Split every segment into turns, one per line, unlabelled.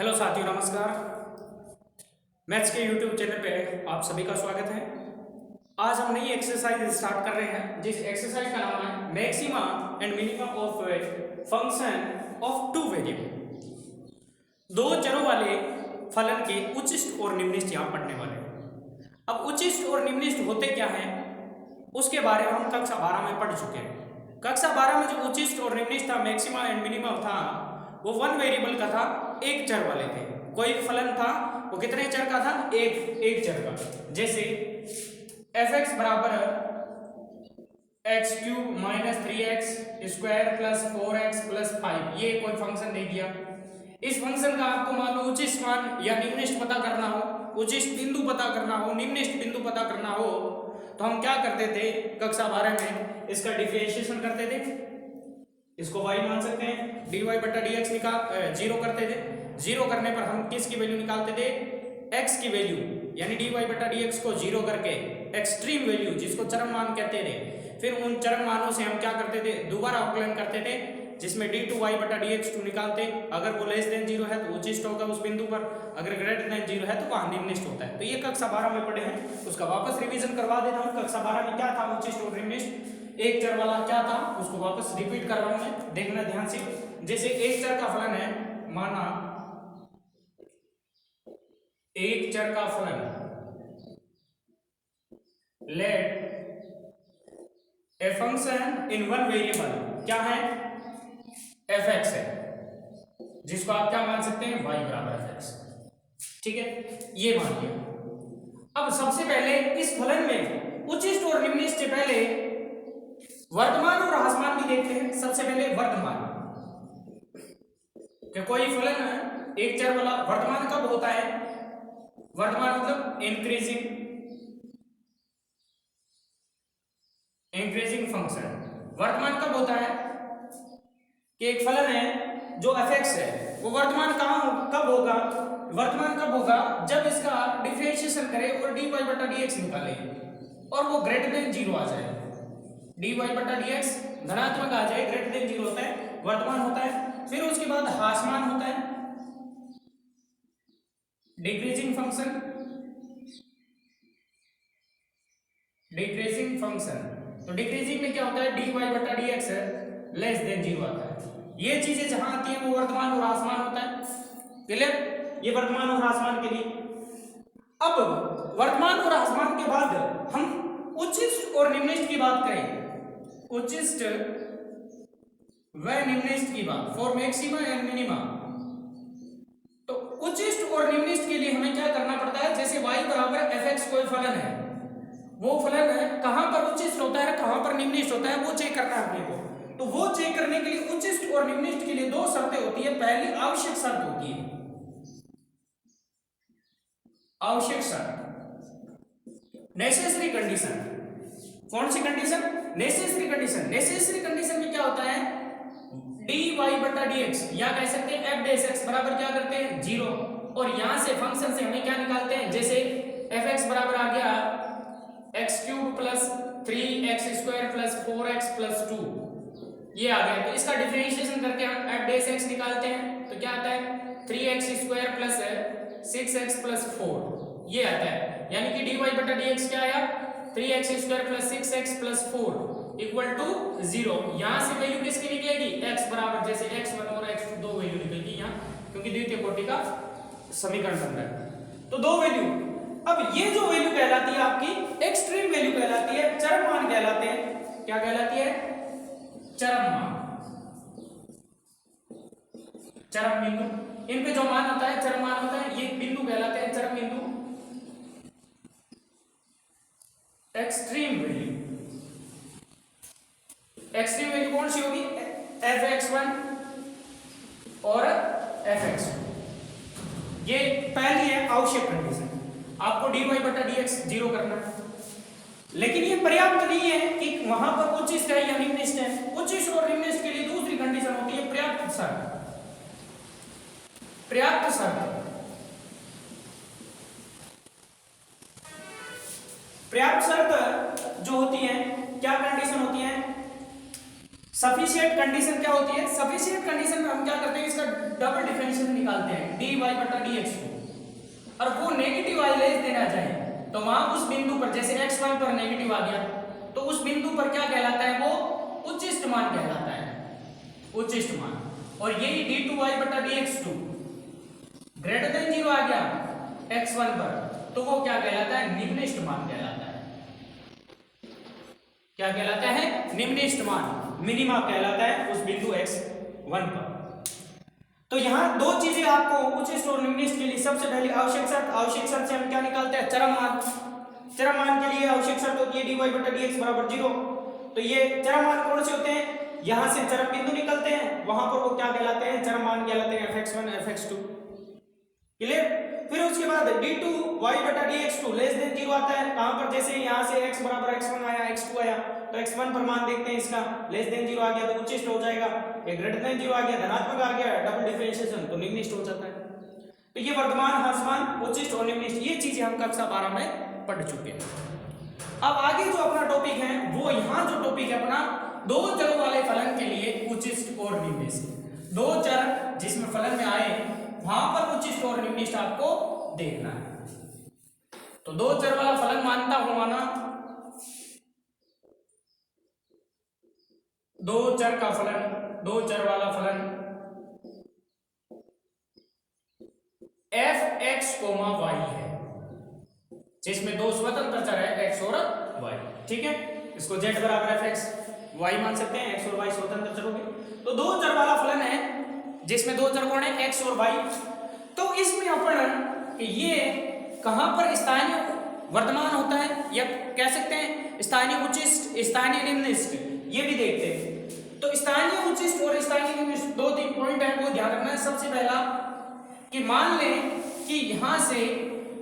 Hello साथियों, नमस्कार। Maths के यूट्यूब चैनल पे आप सभी का स्वागत है। आज हम नई एक्सरसाइज स्टार्ट कर रहे हैं, जिस एक्सरसाइज का नाम है maxima and minima of function of two variable. दो चरों वाले फलन के उच्चिष्ट और निम्निष्ट यहाँ पढ़ने वाले हैं। अब उच्चिष्ट और निम्निष्ट होते क्या हैं उसके बारे में हम कक्षा 12 में पढ़ चुके हैं। कक्षा 12 में जो उच्चिष्ट और निम्निष्ट था, मैक्सिमा एंड मिनिमा था, वो वन वेरिएबल का था, एक चर वाले थे। कोई भी फलन था वो कितने चर का था? एक चर का। जैसे f(x) बराबर x³ minus 3x square plus 4x plus 5, ये कोई फंक्शन दे दिया। इस फंक्शन का आपको मान लो उच्चिष्ट मान या निम्निष्ट पता करना हो, उच्चिष्ट बिंदु पता करना हो, निम्निष्ट बिंदु पता करना हो, तो हम क्या करते थे कक्षा 12 में? इसका डिफरेंशिएशन करते थे। इसको y मान सकते हैं, dy बटा dx निकाल जीरो करते थे। जीरो करने पर हम किसकी वैल्यू निकालते थे? x की वैल्यू, यानी dy बटा dx को जीरो करके एक्सट्रीम वैल्यू, जिसको चरम मान कहते थे, फिर उन चरम मानों से हम क्या करते थे? दोबारा अवकलन करते थे, जिसमें d2y बटा dx2 निकालते। अगर वो लेस देन जीरो है तो उच्चिष्ट होगा उस बिंदु पर, अगर ग्रेटर देन जीरो है तो वहां निम्निष्ट होता है। तो ये कक्षा 12 में पढ़े हैं, उसका वापस रिवीजन करवा देता हूँ। कक्षा 12 में क्या था उच्चिष्ट और निम्निष्ट? एक चर वाला क्या था उसको वापस रिपीट कर रहा हूं मैं, देखना ध्यान से। जैसे एक चर का फलन है, माना एक चर का फलन, let a function in one variable क्या है? f(x) है, जिसको आप क्या मान सकते हैं? y बराबर f(x). ठीक है, ये मान लिया। अब सबसे पहले इस फलन में उच्चिष्ट और निम्निष्ट से पहले वर्तमान और ह्रासमान भी देखते हैं। सबसे पहले वर्तमान, कि कोई फलन है एक चर वाला, वर्तमान कब होता है? वर्तमान मतलब इंक्रीजिंग फंक्शन। वर्तमान कब होता है? कि एक फलन है जो f(x) है, वो वर्तमान कब होगा? वर्तमान कब होगा? जब इसका डिफरेंशिएशन करें और dy बटा dx निकाले और वो ग्रेटर देन जीरो आ जाए। dy बटा dx धनात्मक आ जाए, ग्रेटर देन जीरो होता है, वर्तमान होता है। फिर उसके बाद ह्रासमान होता है, डिक्रीजिंग फंक्शन। तो डिक्रीजिंग में क्या होता है? dy बटा dx लेस देन जीरो आता है। ये चीजें जहां आती हैं वो वर्तमान और ह्रासमान होता है। क्लियर? ये वर्तमान और ह्रासमान के लिए। अब वर्तमान और ह्रासमान के बाद हम उच्चिष्ट और निम्निष्ट की बात करें। उच्चिष्ट व निम्निष्ट की बात, फॉर मैक्सिमा एंड मिनिमा। तो उच्चिष्ट और निम्निष्ट के लिए हमें क्या करना पड़ता है? जैसे y बराबर f(x) कोई फलन है, वो फलन है कहां पर उच्चिष्ट होता है, कहां पर निम्निष्ट होता है, वो चेक करना है अपने को। तो वो चेक करने के लिए उच्चिष्ट और निम्निष्ट के लिए दो शर्तें होती है। पहली आवश्यक शर्त होती है, आवश्यक शर्त, नेसेसरी कंडीशन। कौन सी condition? Necessary condition. Necessary condition में क्या होता है? dy बटा dx, या कह सकते हैं f डैश x बराबर क्या करते हैं? जीरो। और यहां से फंक्शन से हमें क्या निकालते हैं? जैसे f(x) बराबर आ गया x³ plus 3x square plus 4x plus 2, ये आ गया। तो इसका डिफरेंशिएशन करके हम f डैश x निकालते हैं, तो क्या आता है? 3x square plus 6x plus 4, ये आता है। यानी कि dy बटा dx क्या आया? 3x square plus 6x plus 4 equal to 0। यहां से वैल्यू किसकी निकलेगी? x बराबर, जैसे x1 और x2 दो वैल्यू निकलेगी यहां, क्योंकि द्वितीय कोटि का समीकरण बन रहा है। तो दो वैल्यू। अब ये जो वैल्यू कहलाती है आपकी एक्सट्रीम वैल्यू कहलाती है, चरम मान कहलाते हैं। क्या कहलाती है? चरम मान, चरम बिंदु। इन पे जो मान होता है चरम मान होता है, ये बिंदु कहलाते हैं चरम बिंदु। एक्सट्रीम वैल्यू, एक्सट्रीम वैल्यू कौन सी होगी? f(x1) और f(x2). ये पहली है आवश्यक कंडीशन, आपको dy बटा dx जीरो करना है। लेकिन ये पर्याप्त नहीं है कि वहां पर उच्चिष्ट है या निम्निष्ट है। उच्चिष्ट और निम्निष्ट के लिए दूसरी कंडीशन होती है पर्याप्त शर्त। पर्याप्त शर्त, पर्याप्त शर्त जो होती है, क्या कंडीशन होती है? सफिशिएंट कंडीशन क्या होती है? सफिशिएंट कंडीशन में हम क्या करते हैं? इसका डबल डिफरेंशियल निकालते हैं dy बटा dx को, और वो नेगेटिव आई लेस देना चाहे तो वहां उस बिंदु पर, जैसे x1 पर नेगेटिव आ गया तो उस बिंदु पर क्या कहलाता है, वो उच्चिष्ट मान कहलाता है, उच्चिष्ट मान। और यही d2y बटा dx2 ग्रेटर देन 0 आ गया x1 पर, तो वो क्या कहलाता है, निम्निष्ट मान कहलाता है। क्या कहलाता है, निम्निष्ट मान, मिनिमा कहलाता है उस बिंदु x1 पर। तो यहां दो चीजें आपको उच्चिष्ट और निम्निष्ट के लिए, सबसे पहले आवश्यक शर्त से हम क्या निकालते हैं, चरम मान। चरम मान के लिए आवश्यक शर्त होती है dy बटा dx बराबर 0। तो ये चरम मान कौन से होते हैं, यहां से चरम बिंदु निकलते हैं, वहां पर वो क्या कहलाते हैं, चरम मान कहलाते हैं fx1 fx2। क्लियर। फिर उसके बाद d2y बटा dx2 लेस देन 0 आता है, कहां पर, जैसे यहां से x बराबर x1 आया, x2 आया, तो x1 पर मान देखते हैं इसका, लेस देन 0 आ गया तो उच्चिष्ट हो जाएगा, ये ग्रेटर देन 0 आ गया, धनात्मक आ गया, डबल डिफरेंशिएशन तो निम्निष्ट हो जाता है। तो ये वर्तमान, ह्रासमान, उच्चिष्ट और निम्निष्ट, ये चीजें हम कक्षा 12 में पढ़ चुके हैं। अब आगे जो अपना टॉपिक है, वो यहाँ जो टॉपिक है अपना, दो चरों वाले फलन के लिए उच्चिष्ट और निम्निष्ट। दो चर जिसमें फलन में आए वहां पर उच्चिष्ट और निम्निष्ट आपको देखना है। तो दो चर वाला फलन मानता हूं माना, दो चर का फलन, दो चर वाला फलन fx, y है, जिसमें दो स्वतंत्र चर है x और y। ठीक है, इसको z बराबर fx y मान सकते हैं, x और y स्वतंत्र चर हो गए। तो दो चर वाला फलन है जिसमें दो चर कौन है, x और y। तो इसमें अपन ये कहां पर स्थानीय वर्तमान होता है, या कह सकते हैं स्थानीय उच्चिष्ट, स्थानीय निम्निष्ट, ये भी देखते हैं। तो स्थानीय उच्चिष्ट और स्थानीय निम्निष्ट दो तीन पॉइंट है, वो ध्यान रखना है। सबसे पहला कि मान लें कि यहां से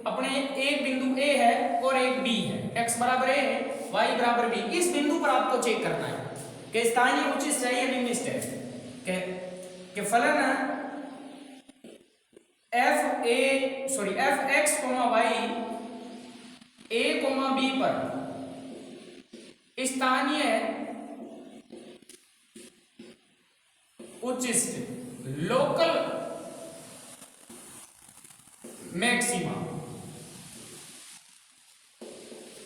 अपने एक बिंदु A है और एक B है, x बराबर A है, y बराबर B। इस बिंदु पर आपको चेक करना है कि स्थानीय उच्चिष्ट है या निम्निष्ट है, कि फलन fx, y a, b पर स्थानीय उच्चिष्ट, लोकल मैक्सिमा।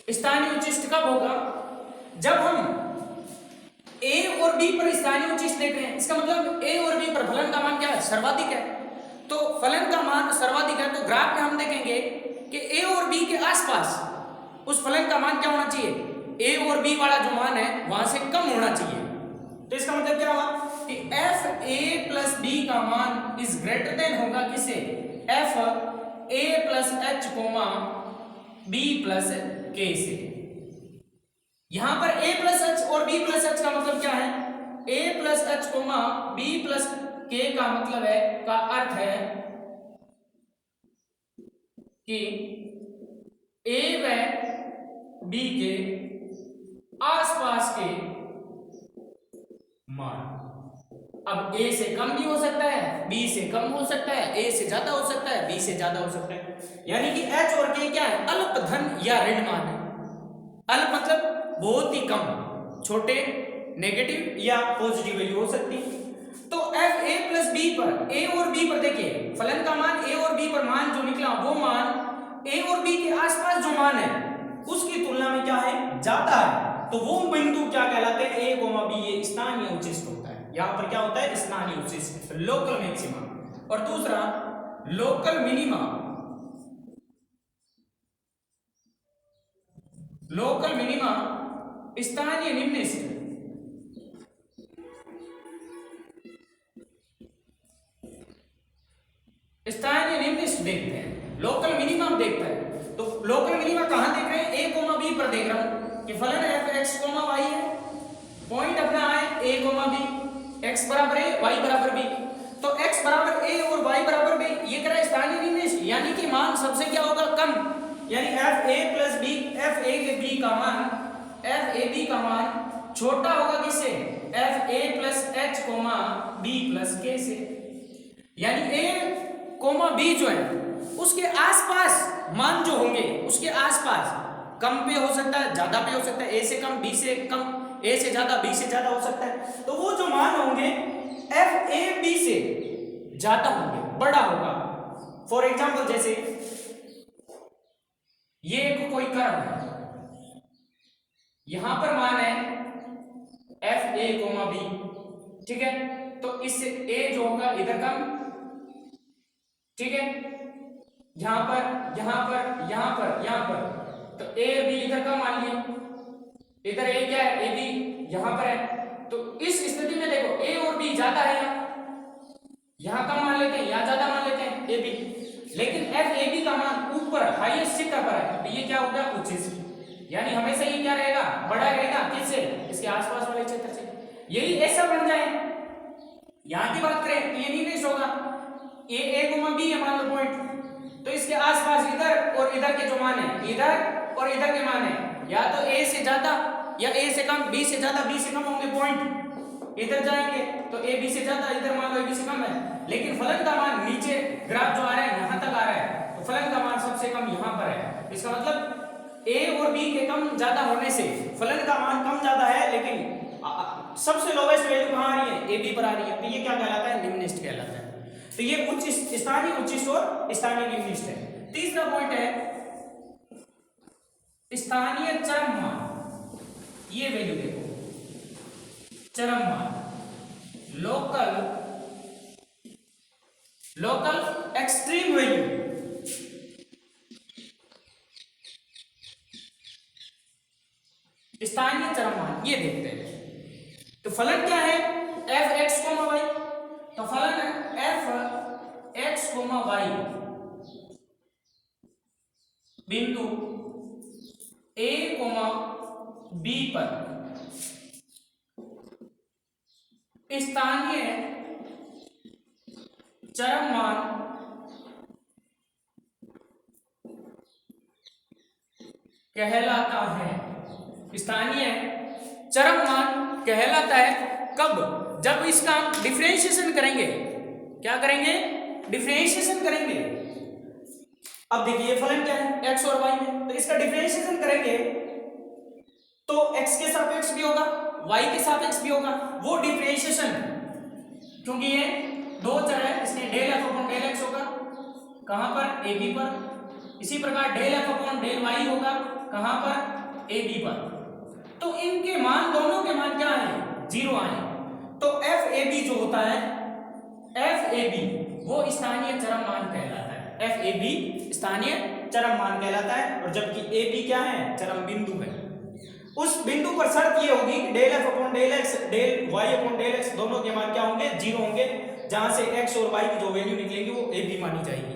स्थानीय उच्चिष्ट कब होगा, जब हम a और b पर स्थानीय उच्चिष्ट देख रहे हैं, इसका मतलब a और b पर फलन का मान क्या है, सर्वाधिक है। तो फलन का मान सर्वाधिक है, तो ग्राफ में हम देखेंगे कि a और b के आसपास उस फलन का मान क्या होना चाहिए, a और b वाला जो मान है वहां से कम होना चाहिए। तो इसका मतलब क्या हुआ कि f a प्लस b का मान इज ग्रेटर देन होगा किसे, f a plus h comma b plus k से। यहां पर a प्लस h और b प्लस h का मतलब क्या है, a plus h comma b plus k का मतलब है, का अर्थ है कि a व b के आसपास के मान। अब a से कम भी हो सकता है, b से कम हो सकता है, a से ज्यादा हो सकता है, b से ज्यादा हो सकता है। यानी कि h और k क्या है, अल्प धन या ऋण मान है। अल्प मतलब बहुत ही कम, छोटे, नेगेटिव या पॉजिटिव वैल्यू हो सकती है। तो f a प्लस b पर, a और b पर देखिए फलन का मान a और b पर मान जो निकला, वो मान a और b के आसपास जो मान है उसकी तुलना में क्या है, ज्यादा है। तो वो बिंदु क्या कहलाते हैं, a, b, ये स्थानीय उच्चिष्ट होता है। यहां पर क्या होता है, स्थानीय उच्चिष्ट, लोकल मैक्सिमा। और दूसरा लोकल मिनिमा, लोकल मिनिमा स्थानीय निम्निष्ट। स्थानीय निम्निष्ट देखते हैं, लोकल मिनिमा देखते हैं। तो लोकल मिनिमा कहां देख रहे हैं, a, b पर देख रहा हूं कि फलन fx, y है, पॉइंट अपना है a, b, x बराबर a, y बराबर b। तो x बराबर a और y बराबर b, ये कह रहा है स्थानीय निम्निष्ट, यानी कि मान सबसे क्या होगा, कम। यानी f a plus b, f a के b का मान, f a b का मान छोटा होगा किससे, f a plus h comma b plus k से। यानी a कोमा b जो है उसके आसपास मान जो होंगे, उसके आसपास कम पे हो सकता है, ज्यादा पे हो सकता है, a से कम, b से कम, a से ज्यादा, b से ज्यादा हो सकता है। तो वो जो मान होंगे f a b से ज्यादा होंगे, बड़ा होगा। फॉर एग्जाम्पल जैसे ये कोई कर्व है, यहां पर मान है एफ ए कोमा बी, ठीक है, तो इससे ए जो होगा इधर कम, ठीक है, यहां पर यहां पर यहां पर यहां पर, तो ए बी इधर का मान लिया, इधर ए क्या है, ए बी यहां पर है, तो इस स्थिति में देखो ए और बी ज्यादा है, यहां कम मान लेते हैं, यहां ज्यादा मान लेते हैं ए बी, लेकिन एफ ए बी का मान ऊपर हाईएस्ट शिखर पर है, तो ये क्या हो गया, उच्चिष्ट, यानी हमेशा ये क्या रहेगा, बड़ा रहेगा, किससे, इसके आसपास वाले क्षेत्र से। यही ऐसा बन जाए, यहां की बात करें तो ये निवेश होगा, ए गुमा बी है मान लो पॉइंट, तो इसके आसपास इधर और इधर के जो मान है, इधर और इधर के मान है, या तो ए से ज्यादा या ए से कम, बी से ज्यादा बी से कम होंगे पॉइंट, इधर जाएंगे तो ए बी से ज्यादा, इधर मान लो ए बी से कम है, लेकिन फलन का मान नीचे ग्राफ जो आ रहा है यहां तक आ रहा है, तो फलन का मान सबसे कम यहां पर है, इसका मतलब ए और बी के कम ज्यादा होने से फलन का मान कम ज्यादा है, लेकिन सबसे लोवेस्ट वैल्यू कहां आ रही है, ए बी पर आ रही है, तो ये क्या कहलाता है, निम्निष्ठ कहलाता है। तो ये उच्च स्थानीय उच्चिष्ट और स्थानीय निम्निष्ठ है। तीसरा पॉइंट है स्थानीय चरम मान, ये वैल्यू देखो, चरम मान, लोकल एक्सट्रीम वैल्यू, स्थानीय चरम मान, ये देखते हैं। तो फलन क्या है, एफ एक्स कोमा वाई, तो फलन है एफ एक्स कोमा वाई बिंदु ए कोमा बी पर स्थानीय चरम मान कहलाता है। स्थानीय चरम मान कहलाता है कब, जब इसका हम डिफरेंशिएशन करेंगे, क्या करेंगे, डिफरेंशिएशन करेंगे। अब देखिए फलन क्या है, x और y में, तो इसका डिफरेंशिएशन करेंगे तो x के सापेक्ष भी होगा, y के सापेक्ष भी होगा, वो डिफरेंशिएशन, क्योंकि ये दो चर है, इसलिए del f upon del x होगा, कहां पर, ए बी पर। इसी प्रकार del f upon del y होगा, कहां पर, ए बी पर। तो इनके मान, दोनों के मान क्या है, जीरो आए, तो एफ ए बी जो होता है, एफ ए बी वो स्थानीय चरम मान कहलाता है, एफ ए बी स्थानीय चरम मान कहलाता है, और जबकि ए बी क्या है, चरम बिंदु है। उस बिंदु पर शर्त ये होगी कि del f upon del x, del y upon del x, दोनों के मान क्या होंगे, जीरो होंगे, जहां से एक्स और वाई की जो वैल्यू निकलेगी वो ए बी मानी जाएगी,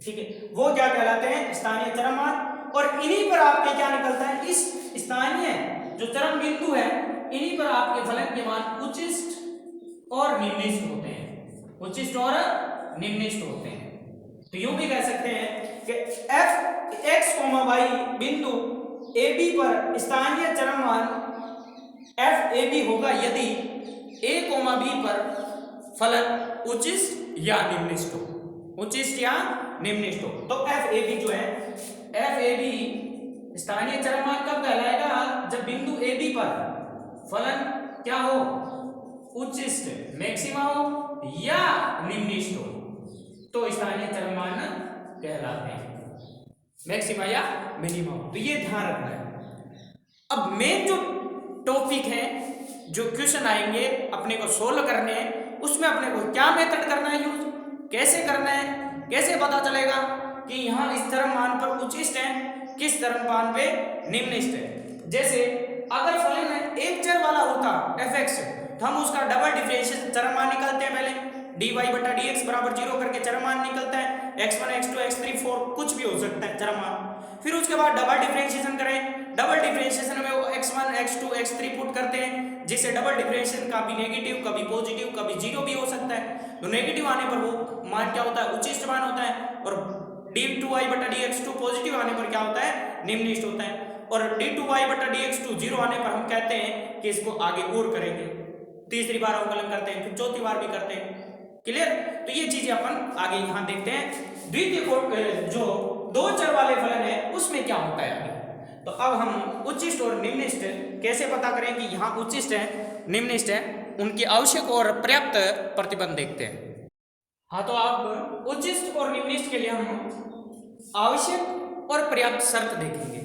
ठीक है, वो क्या कहलाते हैं, स्थानीय चरम मान। और इन्हीं पर आपके क्या निकलता है, इस स्थानीय जो चरम बिंदु है, इन्हीं पर आपके फलन के मान उच्चिष्ट और निम्निष्ठ होते हैं, उच्चिष्ट और निम्निष्ठ होते हैं। तो यूं भी कह सकते हैं कि एफ एक्स कोमा वाई बिंदु ए बी पर स्थानीय चरम मान एफ ए बी होगा यदि ए कोमा बी पर फलन उच्चिष्ट या निम्निष्ठ हो, उच्चिष्ट या निम्निष्ठ हो। तो एफ ए बी जो है, एफ ए बी स्थानीय चरम मान कब कहलाएगा, जब बिंदु ए बी पर फलन क्या हो, उच्चिष्ट मैक्सिमा हो या निम्निष्ठ हो, तो स्थानीय चरम मान कहलाते हैं, मैक्सिमा या मिनिमा हो। तो ये ध्यान रखना है। अब मेन जो टॉपिक है, जो क्वेश्चन आएंगे अपने को सोल्व करने हैं, उसमें अपने को क्या मेथड करना है यूज, कैसे करना है, कैसे पता चलेगा कि यहाँ इस चरम मान पर उच्चिष्ट है, किस चरम मान पे निम्निष्ठ है। जैसे अगर फलन है एक चर वाला होता एफ एक्स, तो हम उसका डबल डिफरेंशिएशन चरम मान निकालते हैं, पहले डी वाई बटा डी एक्स बराबर 0 करके चरम मान निकलता है, x1 x2 x3 4 कुछ भी हो सकता है चरम मान। फिर उसके बाद डबल डिफरेंशिएशन करें, डबल डिफरेंशिएशन में वो x1 x2 x3 पुट करते हैं, जिससे डबल डिफरेंशिएशन कभी नेगेटिव कभी पॉजिटिव कभी जीरो भी हो सकता है। तो नेगेटिव आने पर वो मान क्या होता है, उच्चिष्ट मान होता है, और d2y बटा dx2 पॉजिटिव आने पर क्या होता है, निम्निष्ठ होता है, और d2y बटा dx2 जीरो आने पर हम कहते हैं कि इसको आगे और करेंगे, तीसरी बार अवकलन करते हैं, फिर चौथी बार भी करते हैं। क्लियर। तो ये चीजें अपन आगे यहां देखते हैं। द्वितीय जो दो चर वाले फलन है उसमें क्या होता है आगे। तो अब हम उच्चिष्ट और निम्निष्ठ कैसे पता करें कि यहाँ उच्चिष्ट है निम्निष्ठ है, उनकी आवश्यक और पर्याप्त प्रतिबंध देखते हैं। हाँ, तो आप उच्चिष्ट और निम्निष्ट के लिए हम आवश्यक और पर्याप्त शर्त देखेंगे।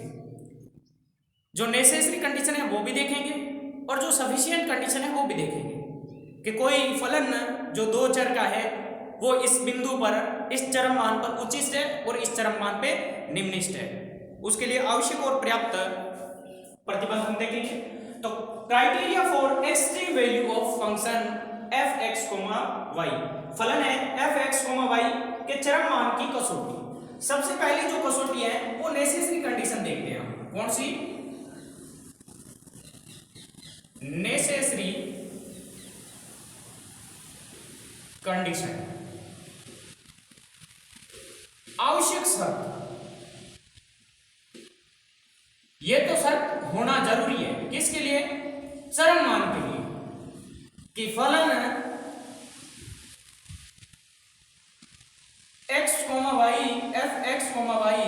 जो नेसेसरी कंडीशन है वो भी देखेंगे और जो सफिशिएंट कंडीशन है वो भी देखेंगे कि कोई फलन जो दो चर का है वो इस बिंदु पर इस चरम मान पर उच्चिष्ट है और इस चरम मान पे निम्निष्ट है। उसके लिए आवश्यक और पर्याप्त प्रतिबंध हम देखेंगे। तो criteria for extreme value of function f x comma y, फलन है एफ एक्स कोमा वाई के चरम मान की कसौटी। सबसे पहले जो कसौटी है वो नेसेसरी कंडीशन देखते हैं हम। कौन सी? नेसेसरी कंडीशन, आवश्यक शर्त। ये तो शर्त होना जरूरी है किसके लिए? चरम मान के लिए, कि फलन x comma y f x comma y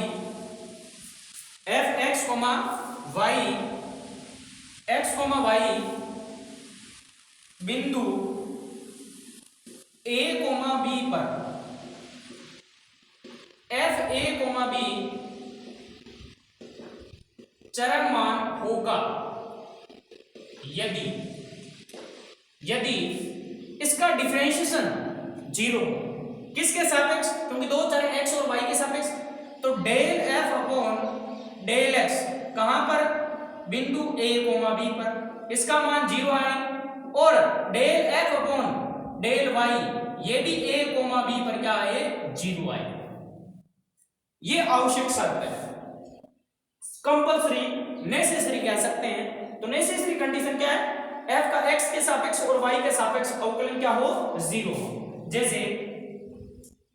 f x comma y x comma y बिंदु ए कोमा बी पर एफ ए कोमा बी चरम मान होगा यदि इसका डिफरेंशिएशन जीरो। किसके सापेक्ष? क्योंकि दो चर एक्स और वाई के सापेक्ष, तो del f upon del x कहां पर? बिंदु ए कोमा बी पर, इसका मान जीरो आए, और del f upon del y ये भी ए कोमा बी पर क्या आए? जीरो आए। ये आवश्यक शर्त है, कंपल्सरी, नेसेसरी कह सकते हैं। तो नेसेसरी कंडीशन क्या है? एफ का एक्स के सापेक्ष और वाई के सापेक्ष अवकलन क्या हो? जीरो हो। जैसे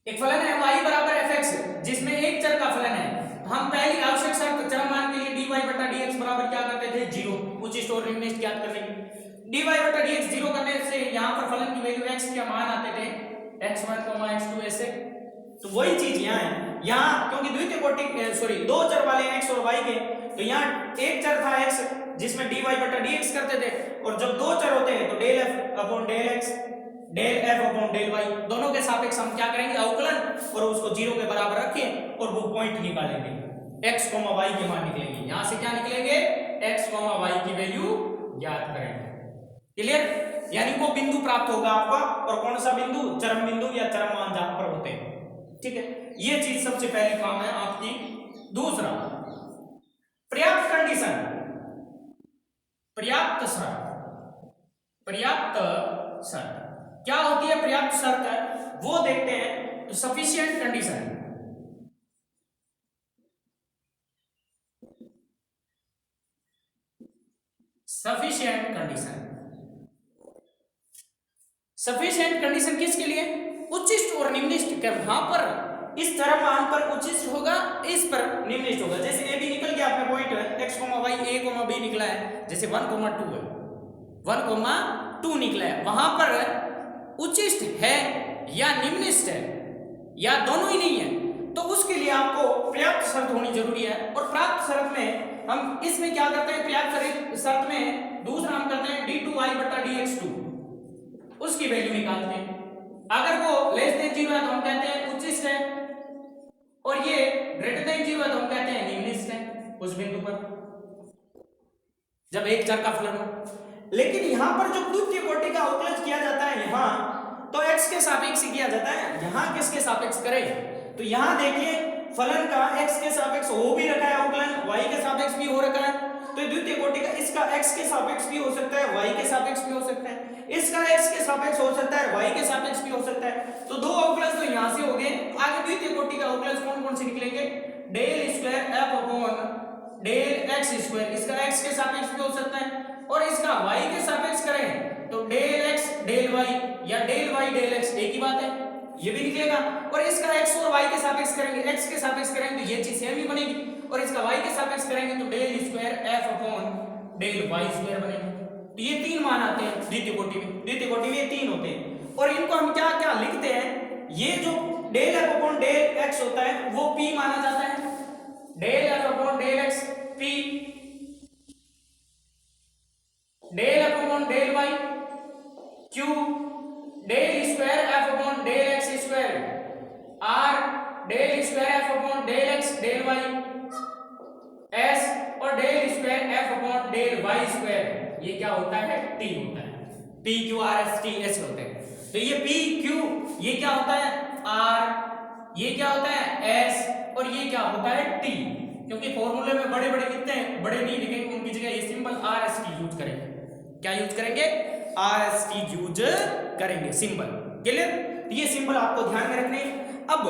एक फलन है y बराबर एफ एक्स जिसमें एक चर का फलन है, हम पहली आवश्यक शर्त चरम मान के लिए dy बटा dx बराबर क्या करते थे? जीरो। उच्चिष्ट और निम्निष्ट ज्ञात करने के dy बटा dx जीरो करने से यहाँ पर फलन की वैल्यू x के मान आते थे x1, x2 ऐसे। तो वही चीज यहाँ है, यहाँ क्योंकि द्वितीय कोटि दो चर वाले x और y के, तो यहाँ एक चर था x जिसमें dy बटा dx करते थे, और जब दो चर होते हैं तो del f upon del x del f upon del y दोनों के सापेक्ष हम क्या करेंगे? अवकलन, और उसको जीरो के बराबर रखें और वो पॉइंट निकालेंगे, x, y के मान निकलेंगे। यहां से क्या निकलेंगे? x, y की वैल्यू ज्ञात करेंगे। क्लियर? यानी वो बिंदु प्राप्त होगा आपका, और कौन सा बिंदु? चरम बिंदु या चरम मान जहां पर होते हैं। ठीक है, ये चीज सबसे पहली काम है आपकी। दूसरा, पर्याप्त कंडीशन, पर्याप्त शर्त। पर्याप्त शर्त क्या होती है? पर्याप्त शर्त है वो देखते हैं। तो sufficient condition, sufficient condition, sufficient condition किसके लिए? उच्चिष्ट और निम्निष्ट के, वहां पर इस चरम मान पर उच्चिष्ट होगा, इस पर निम्निष्ट होगा। जैसे ए बी निकल गया अपने पॉइंट है, एक्स कोमा वाई ए कोमा बी निकला है, जैसे 1,2 है, 1,2 निकला है, वहां पर उच्चिष्ट है या निम्निष्ट है या दोनों ही नहीं है, तो उसके लिए आपको पर्याप्त शर्त होनी जरूरी है। और पर्याप्त शर्त में हम इसमें क्या करते हैं? पर्याप्त शर्त में दूसरा हम करते हैं d2y बटा dx2, उसकी वैल्यू निकालते हैं। अगर वो लेस देन जीरो है तो हम कहते हैं उच्चिष्ट है, और ये ग्रेटर देन जीरो है तो हम कहते हैं निम्निष्ट है उस बिंदु पर, जब एक चर का फलन हो। लेकिन यहां पर जो द्वितीय कोटि का अवकलन किया जाता है यहां, तो x के सापेक्ष किया जाता है, यहां किसके सापेक्ष करें? तो यहां देखिए फलन का x के सापेक्ष हो भी रखा है अवकलन, y के सापेक्ष भी हो रखा है, तो द्वितीय कोटि का इसका x के सापेक्ष भी हो सकता है, y के सापेक्ष भी हो सकता है, इसका x के सापेक्ष हो सकता है, y के सापेक्ष भी हो सकता है। तो दो अवकलन तो यहां से हो गए। आगे द्वितीय कोटि का अवकलन कौन कौन से निकलेंगे? Del square f upon del x square, इसका x के सापेक्ष भी हो सकता है, और इसका y के सापेक्ष करें तो डेल x डेल y या डेल y डेल x एक ही बात है, ये भी निकलेगा। और इसका x और y के सापेक्ष करेंगे, x के सापेक्ष करेंगे तो ये चीज सेम ही बनेगी, और इसका y के सापेक्ष करेंगे तो del square f upon del y square बनेगा। तो ये तीन मान आते हैं द्वितीय कोटि में, द्वितीय कोटि में ये तीन होते हैं। और इनको हम क्या क्या लिखते हैं? ये जो del f upon del x होता है वो p माना जाता है, del f upon del x p, del f upon del y q, del square f upon del x square del x del Y S और del square F upon del Y square, ये क्या होता है? T होता है। P Q R S T ऐसे होते हैं। तो ये पी क्यू, ये क्या होता है? आर, ये क्या होता है? एस, और ये क्या होता है? टी। क्योंकि फॉर्मूले में बड़े बड़े कितने हैं? बड़े नहीं लिखेंगे, उनकी जगह ये symbol are S T use करेंगे। क्या यूज करेंगे? आर एस टी यूज करेंगे, सिंबल। क्लियर? ये सिंबल आपको ध्यान में रखने। अब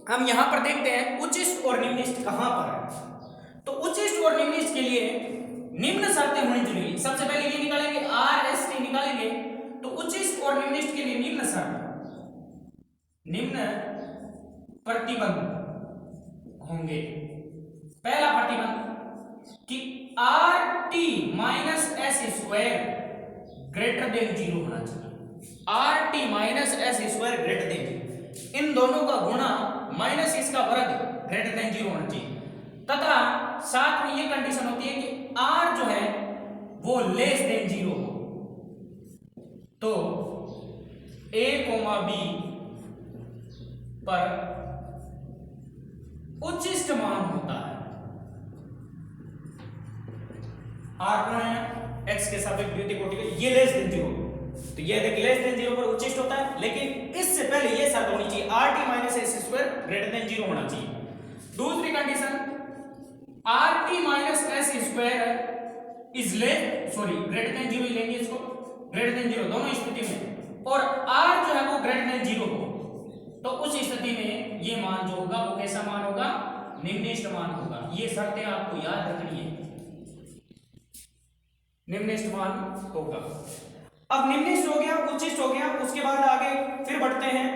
हम यहां पर देखते हैं उच्चिष्ट और निम्निष्ट कहां पर है। तो उच्चिष्ट और निम्निष्ट के लिए निम्न शर्तें होनी जरूरी। सबसे पहले ये निकालेंगे, आर एस टी निकालेंगे। तो उच्चिष्ट और निम्निष्ट के लिए निम्न शर्त, निम्न प्रतिबंध होंगे। पहला प्रतिबंध कि are t minus S square greater than 0 होना चाहिए। Are t minus S square greater than 0, इन दोनों का गुणा माइनस इसका वर्ग ग्रेटर देन 0 होना चाहिए। तथा साथ में ये कंडीशन होती है कि आर जो है वो लेस देन 0 हो। तो ए कोमा बी पर उच्चिष्ट मान होता है। आर कौन है? एक्स के सापेक्ष द्वितीय कोटि का, ये लेस देन 0। तो ये देख, लेस देन 0 पर उच्चिष्ट होता है। लेकिन इससे पहले ये शर्त होनी चाहिए, are t minus S square greater than 0 होना चाहिए। दूसरी condition, are t minus S square is greater than 0 लेंगे इसको, ग्रेटर देन 0 दोनों स्थिति में, और आर जो है वो ग्रेटर देन 0 हो। तो उस स्थिति में ये मान जो होगा वो कैसा मान होगा? निम्निष्ट मान होगा। ये शर्तें आपको याद रखनी है, निम्निष्ट मान होगा। अब निम्निष्ट हो गया, उच्चिष्ट हो गया, उसके बाद आगे फिर बढ़ते हैं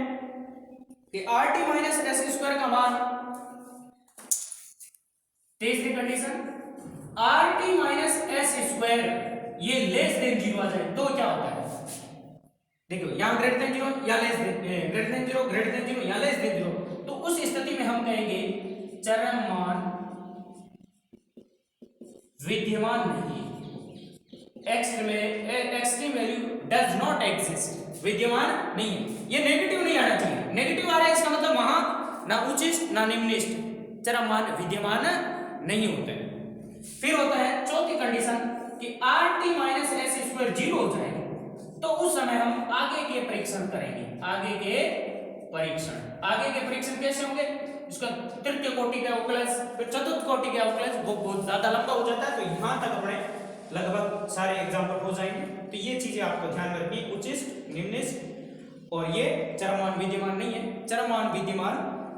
कि are t minus S square का मान, तीसरी condition, are t minus S square ये लेस देन 0 आ जाए तो क्या होता है? देखो यहां ग्रेटर देन 0 या less than, greater than 0, greater than 0 या लेस देन 0, तो उस स्थिति में हम कहेंगे चरम मान विद्यमान नहीं, extreme value does not exist, विद्यमान नहीं है। ये नेगेटिव नहीं आना चाहिए। नेगेटिव आ रहा है इसका मतलब वहां ना उच्चिष्ट ना निम्निष्ट, चरम मान विद्यमान नहीं होते। फिर होता है चौथी कंडीशन कि are t minus S square 0 हो जाए तो उस समय हम आगे के परीक्षण करेंगे। आगे के परीक्षण कैसे होंगे? इसका तृतीय कोटि का अवकलज, फिर चतुर्थ कोटि का अवकलज, वो बहुत ज्यादा लंबा हो जाता है, तो यहां तक अपने लगभग सारे एग्जाम्पल हो जाएंगे। तो ये चीजें आपको ध्यान में रखनी, उच्चिष्ट, निम्निष्ट, और ये चरमान विद्यमान नहीं है, चरमान विद्यमान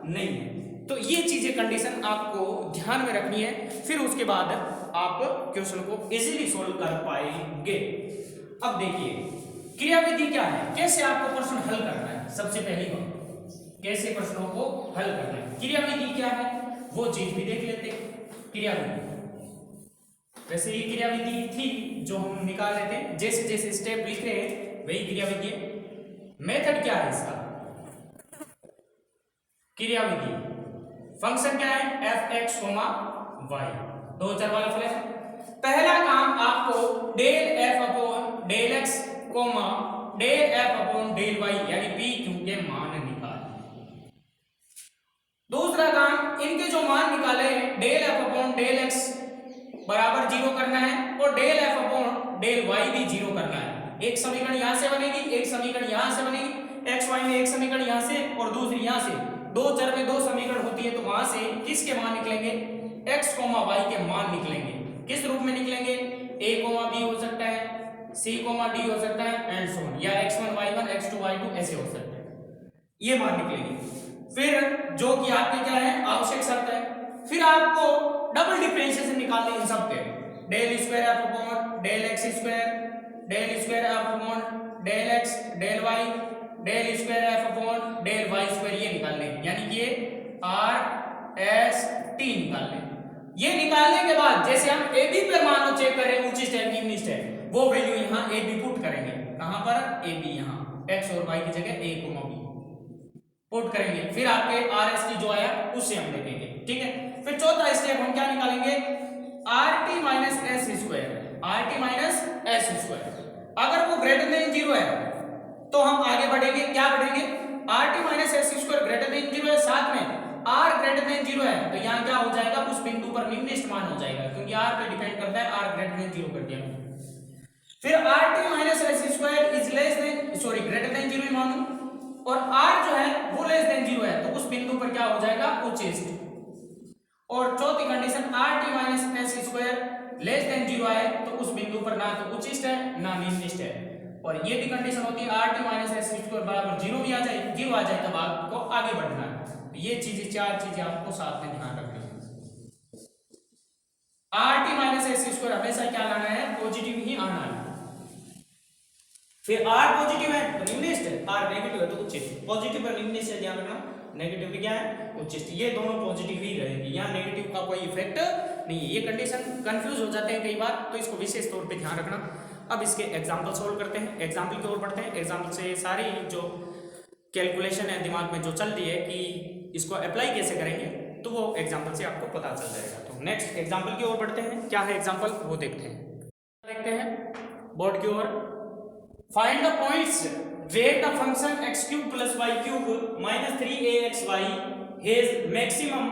नहीं है। तो ये चीजें कंडीशन आपको ध्यान में रखनी है। फिर उसके बाद आप क्वेश्चन को इजीली सोल्व कर पाएंगे। अब देखिए क्रियाविधि क्या है, कैसे आपको प्रश्न हल करना है। सबसे पहली बात, कैसे प्रश्नों को हल करना है, क्रियाविधि क्या है वो चीज भी देख लेते हैं। क्रियाविधि, वैसे ये क्रियाविधि थी जो हम निकाल रहे थे, जैसे जैसे स्टेप लिख रहे हैं वही क्रियाविधि है। मेथड क्या है इसका? क्रियाविधि फंक्शन क्या है? एफ एक्स कोमा वाई, दो चर वाला फलन। पहला काम आपको del f upon del x comma del f upon del y यानी पी क्यू के मान निकालने। दूसरा काम, इनके जो मान निकाले del f upon del x बराबर 0 करना है और del f upon del y भी 0 करना है। एक समीकरण यहां से बनेगी, एक समीकरण यहां से बनेगी, एक्स वाई में एक समीकरण यहां से और दूसरी यहां से, दो चर में दो समीकरण होती है, तो वहां से किसके मान निकलेंगे? एक्स कोमा वाई के मान निकलेंगे। किस रूप में निकलेंगे? ए कोमा बी हो सकता है, सी कोमा डी हो सकता है एंड सो ऑन, या x1 y1 x2 y2 ऐसे हो सकता है, ये मान निकलेंगे। फिर जो कि आपके क्या है? आवश्यक शर्त है। फिर आपको डबल डिफरेंशिएशन निकालने इन सब के, del square F upon del x square, del square F upon del x del y, del square F upon del Y square, ये निकालने, यानी कि ये आर एस टी निकालने। ये निकालने के बाद जैसे हम ए बी पर मान लो चेक करें उच्चिष्ट है निम्निष्ट है, वो वैल्यू यहां ए बी पुट करेंगे। कहां पर? ए बी, यहां एक्स और वाई की जगह ए कोमा बी पुट करेंगे। फिर आपके आर एस टी जो आया उससे हम देखेंगे, ठीक है। फिर चौथा स्टेप हम क्या निकालेंगे? Are t minus S square, are t minus S square. अगर वो ग्रेटर देन 0 है तो हम आगे बढ़ेंगे, क्या बढ़ेंगे? R t minus S square greater than 0 है, साथ में r greater than than zero है तो यहाँ क्या हो जाएगा, उस बिंदु पर निम्नलिखित मान हो जाएगा, क्योंकि r पे डिपेंड करता है, r ग्रेटर देन जीरो कर दिया। फिर rt minus S square is less than sorry greater than zero ही मानू, और r जो है वो लेस देन जीरो है तो उस बिंदु पर क्या हो जाएगा, उच्चिष्ट। और चौथी condition rt minus S square less than zero है तो उस बिंदु पर ना तो उच्चिष्ट है ना निम्नलिखित है। और ये भी कंडीशन होती है rt माइनस एस स्क्वायर बराबर जीरो भी आ जाए, जीरो आ जाए तब आपको आगे बढ़ना है। ये चीजें, चार चीजें आपको साथ में ध्यान रखनी है। rt माइनस एस स्क्वायर हमेशा क्या लाना है, पॉजिटिव ही आना है। फिर r पॉजिटिव है तो निम्नलिखित है, r नेगेटिव है तो उच्चिष्ट। पॉजिटिव और निम्नलिखित से ध्यान रखना, नेगेटिव भी क्या है, उच्चिष्ट। ये दोनों पॉजिटिव ही रहेगी, यहाँ नेगेटिव का कोई इफेक्ट नहीं है। ये कंडीशन कंफ्यूज हो जाते हैं कई बार, तो इसको विशेष तौर पे ध्यान रखना। अब इसके एग्जांपल सोल्व करते हैं, एग्जांपल की ओर बढ़ते हैं। एग्जांपल से सारी जो कैलकुलेशन है दिमाग में जो चल रही है कि इसको अप्लाई कैसे करेंगे, तो वो एग्जांपल से आपको पता चल जाएगा। तो नेक्स्ट एग्जांपल की ओर बढ़ते हैं, क्या है एग्जांपल वो देखते हैं बोर्ड की ओर। Find the points where the function x cube plus y cube minus 3axy has maximum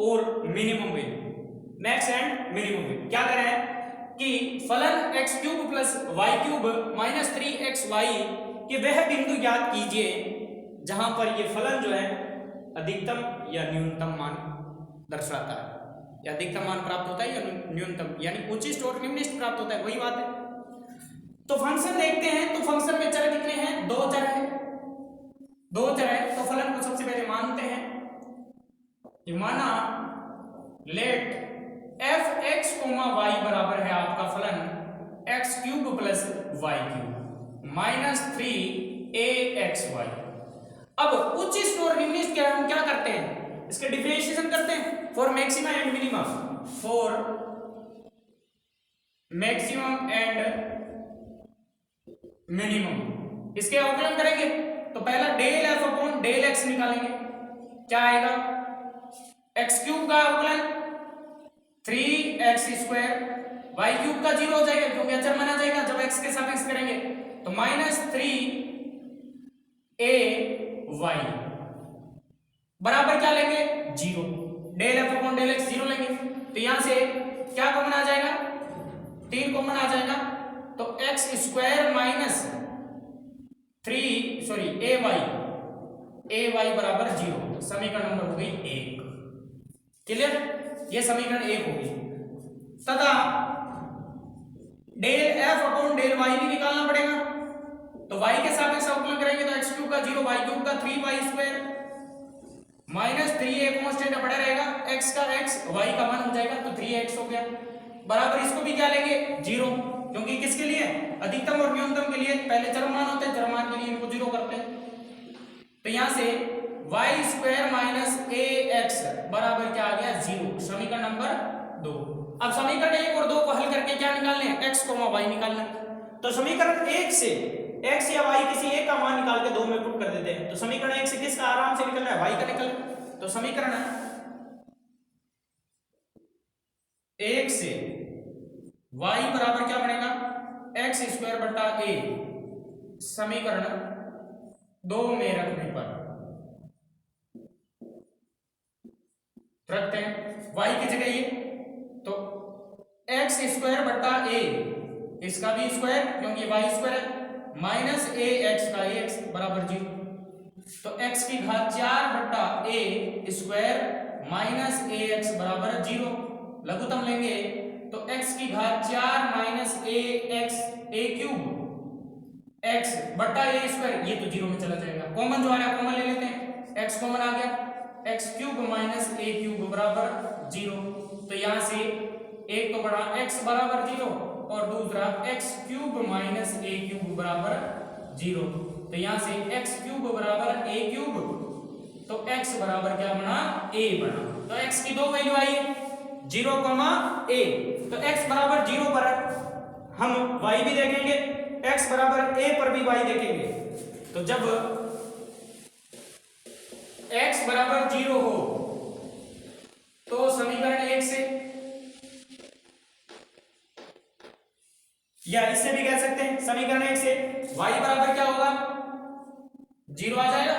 और minimum value. Max and minimum value क्या कह रहे हैं कि फलन x cube plus y cube minus 3xy कि वह बिंदु ज्ञात कीजिए जहां पर ये फलन जो है अधिकतम या न्यूनतम मान दर्शाता है, या अधिकतम मान प्राप्त होता है या न्यूनतम, यानी उच्चिष्ट और निम्नलिखित प्राप्त होता है, वही बात है। तो फंक्शन देखते हैं, तो फंक्शन में चर कितने हैं, दो चर हैं, तो फलन को सबसे पहले मानते हैं कि माना लेट f(x, y) बराबर है आपका फलन x cube plus y cube minus 3axy। अब उच्चिष्ट और निम्नलिखित क्या हम क्या करते हैं, इसके डिफरेंशिएशन करते हैं for maximum and minimum, for maximum and minimum. इसके अवकलन करेंगे तो पहला del f upon del x निकालेंगे, क्या आएगा, एक्स क्यूब का अवकलन 3x स्क्वायर, वाई क्यूब का जीरो हो जाएगा क्योंकि अचर माना जाएगा जब एक्स के सापेक्ष करेंगे, तो माइनस 3ay बराबर क्या लेंगे, zero. Del f upon del x zero लेंगे तो यहां से क्या कॉमन आ जाएगा, 3 कॉमन आ जाएगा, तो x square minus 3 sorry ay बराबर जीरो। समीकरण नंबर हो गई 1। क्लियर, ये समीकरण 1 हो गई। तथा del f upon del y भी निकालना पड़ेगा, तो y के सापेक्ष अवकलन करेंगे तो x क्यूब का जीरो, y क्यूब का 3y square minus 3a constant पड़ा रहेगा, x का x y का 1 हो जाएगा तो 3x हो गया, बराबर इसको भी क्या लेंगे, जीरो, क्योंकि किसके लिए, अधिकतम और न्यूनतम के लिए पहले चर मान होते हैं, चर मान के लिए इनको जीरो करते हैं। तो यहां से y स्क्वायर माइनस ax बराबर क्या आ गया, जीरो। समीकरण नंबर 2। अब समीकरण 1 और 2 को हल करके क्या निकालने हैं, x, y निकालना है। तो समीकरण 1 से x या y किसी एक का मान निकाल के 2 में पुट कर देते हैं, तो समीकरण 1 से किसका आराम से निकल रहा है, y का निकल। तो समीकरण 1 से y बराबर क्या बनेगा, x स्क्वायर बटा a। समीकरण 2 में रखने पर रखते हैं y की जगह ये, तो x स्क्वायर बटा a, इसका भी स्क्वायर क्योंकि y स्क्वायर है, माइनस ax का ax बराबर जीरो, तो x की घात 4 बटा a स्क्वायर माइनस ax बराबर जीरो। लघुत्तम लेंगे तो x की घात 4 minus ax a cube x बटा a स्क्वायर, ये तो जीरो में चला जाएगा, कॉमन जो आ रहा है कॉमन ले लेते हैं, x कॉमन आ गया, x cube minus a cube बराबर जीरो। तो यहां से एक तो बड़ा x बराबर जीरो और दूसरा x cube minus a cube बराबर जीरो। तो यहां से x क्यूब बराबर a क्यूब, तो x बराबर क्या बना, a बना। तो x की दो वैल्यू आई है, 0, a। तो x बराबर 0 पर हम y भी देखेंगे, x बराबर a पर भी y देखेंगे। तो जब x बराबर 0 हो तो समीकरण 1 से या इससे भी कह सकते हैं, समीकरण 1 से y बराबर क्या होगा, 0 आ जाएगा।